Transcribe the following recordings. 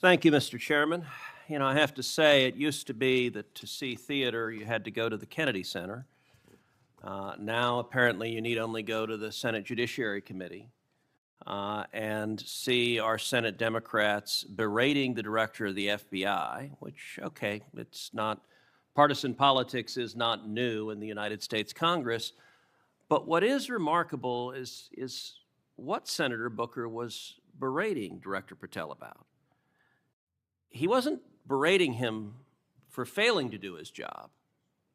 Thank you, Mr. Chairman. You know, I have to say, it used to be that to see theater, you had to go to the Kennedy Center. Now, apparently, you need only go to the Senate Judiciary Committee and see our Senate Democrats berating the director of the FBI, which, okay, it's not, partisan politics is not new in the United States Congress. But what is remarkable is what Senator Booker was berating Director Patel about. He wasn't berating him for failing to do his job,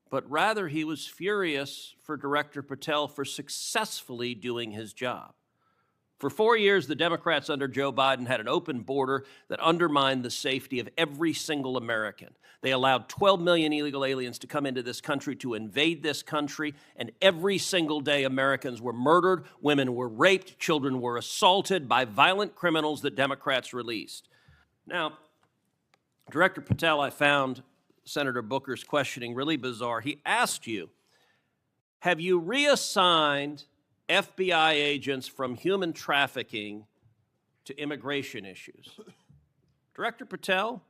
but rather he was furious for Director Patel for successfully doing his job. For 4 years, the Democrats under Joe Biden had an open border that undermined the safety of every single American. They allowed 12 million illegal aliens to come into this country to invade this country, and every single day Americans were murdered, women were raped, children were assaulted by violent criminals that Democrats released. Now, Director Patel, I found Senator Booker's questioning really bizarre. He asked you, have you reassigned FBI agents from human trafficking to immigration issues? Director Patel,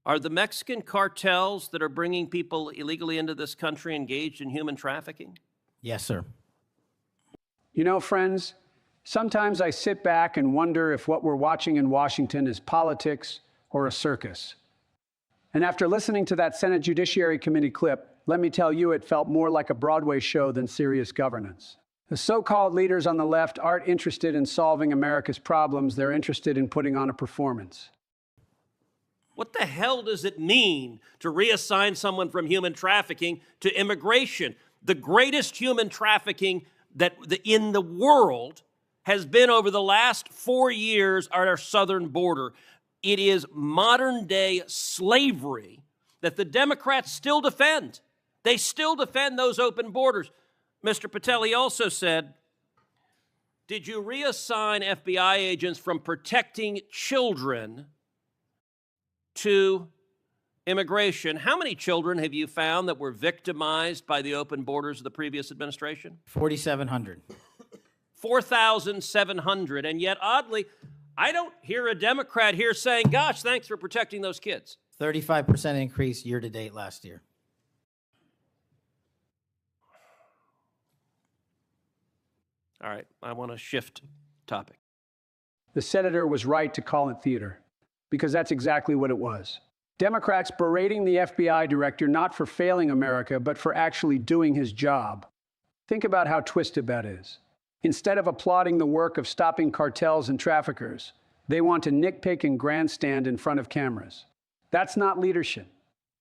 are the Mexican cartels that are bringing people illegally into this country engaged in human trafficking? Yes, sir. You know, friends, sometimes I sit back and wonder if what we're watching in Washington is politics or a circus. And after listening to that Senate Judiciary Committee clip, let me tell you, it felt more like a Broadway show than serious governance. The so-called leaders on the left aren't interested in solving America's problems. They're interested in putting on a performance. What the hell does it mean to reassign someone from human trafficking to immigration? The greatest human trafficking in the world has been over the last 4 years at our southern border. It is modern-day slavery that the Democrats still defend. They still defend those open borders. Mr. Patel, he also said, did you reassign FBI agents from protecting children to immigration? How many children have you found that were victimized by the open borders of the previous administration? 4,700. 4,700. And yet, oddly, I don't hear a Democrat here saying, gosh, thanks for protecting those kids. 35% increase year to date last year. All right, I want to shift topic. The senator was right to call it theater, because that's exactly what it was. Democrats berating the FBI director not for failing America, but for actually doing his job. Think about how twisted that is. Instead of applauding the work of stopping cartels and traffickers, they want to nitpick and grandstand in front of cameras. That's not leadership.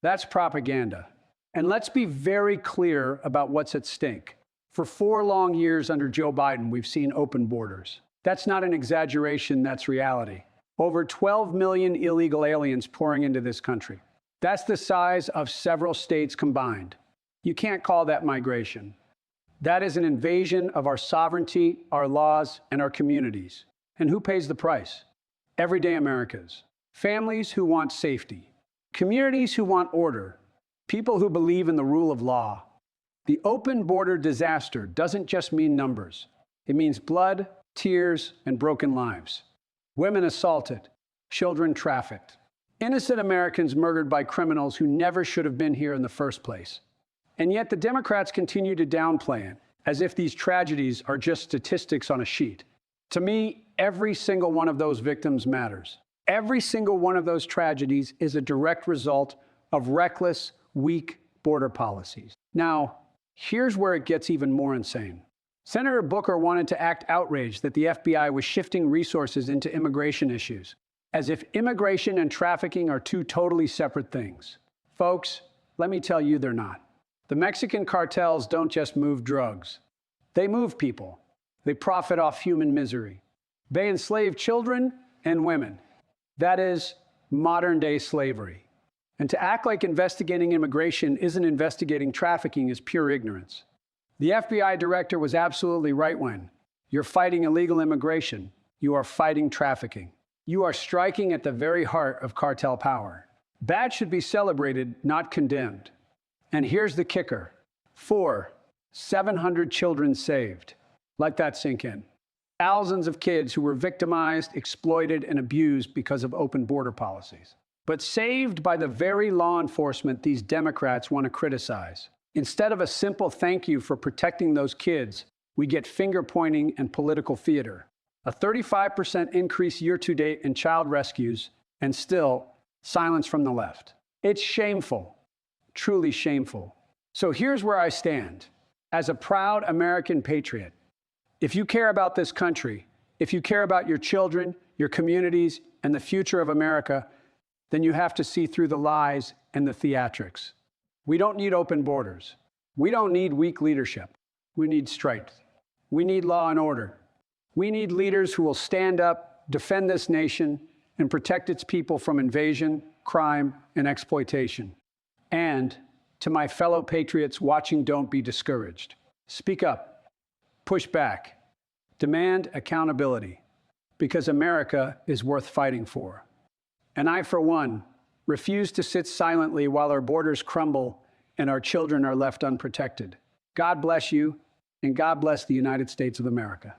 That's propaganda. And let's be very clear about what's at stake. For 4 long years under Joe Biden, we've seen open borders. That's not an exaggeration, that's reality. Over 12 million illegal aliens pouring into this country. That's the size of several states combined. You can't call that migration. That is an invasion of our sovereignty, our laws, and our communities. And who pays the price? Everyday Americans. Families who want safety. Communities who want order. People who believe in the rule of law. The open border disaster doesn't just mean numbers. It means blood, tears, and broken lives. Women assaulted, children trafficked. Innocent Americans murdered by criminals who never should have been here in the first place. And yet the Democrats continue to downplay it, as if these tragedies are just statistics on a sheet. To me, every single one of those victims matters. Every single one of those tragedies is a direct result of reckless, weak border policies. Now, here's where it gets even more insane. Senator Booker wanted to act outraged that the FBI was shifting resources into immigration issues, as if immigration and trafficking are two totally separate things. Folks, let me tell you they're not. The Mexican cartels don't just move drugs. They move people. They profit off human misery. They enslave children and women. That is modern-day slavery. And to act like investigating immigration isn't investigating trafficking is pure ignorance. The FBI director was absolutely right when you're fighting illegal immigration, you are fighting trafficking. You are striking at the very heart of cartel power. That should be celebrated, not condemned. And here's the kicker. 700 children saved. Let that sink in. Thousands of kids who were victimized, exploited, and abused because of open border policies. But saved by the very law enforcement these Democrats want to criticize. Instead of a simple thank you for protecting those kids, we get finger-pointing and political theater. A 35% increase year-to-date in child rescues, and still, silence from the left. It's shameful, truly shameful. So here's where I stand. As a proud American patriot, if you care about this country, if you care about your children, your communities, and the future of America, then you have to see through the lies and the theatrics. We don't need open borders. We don't need weak leadership. We need strength. We need law and order. We need leaders who will stand up, defend this nation, and protect its people from invasion, crime, and exploitation. And to my fellow patriots watching, don't be discouraged. Speak up. Push back. Demand accountability, because America is worth fighting for. And I, for one, refuse to sit silently while our borders crumble and our children are left unprotected. God bless you, and God bless the United States of America.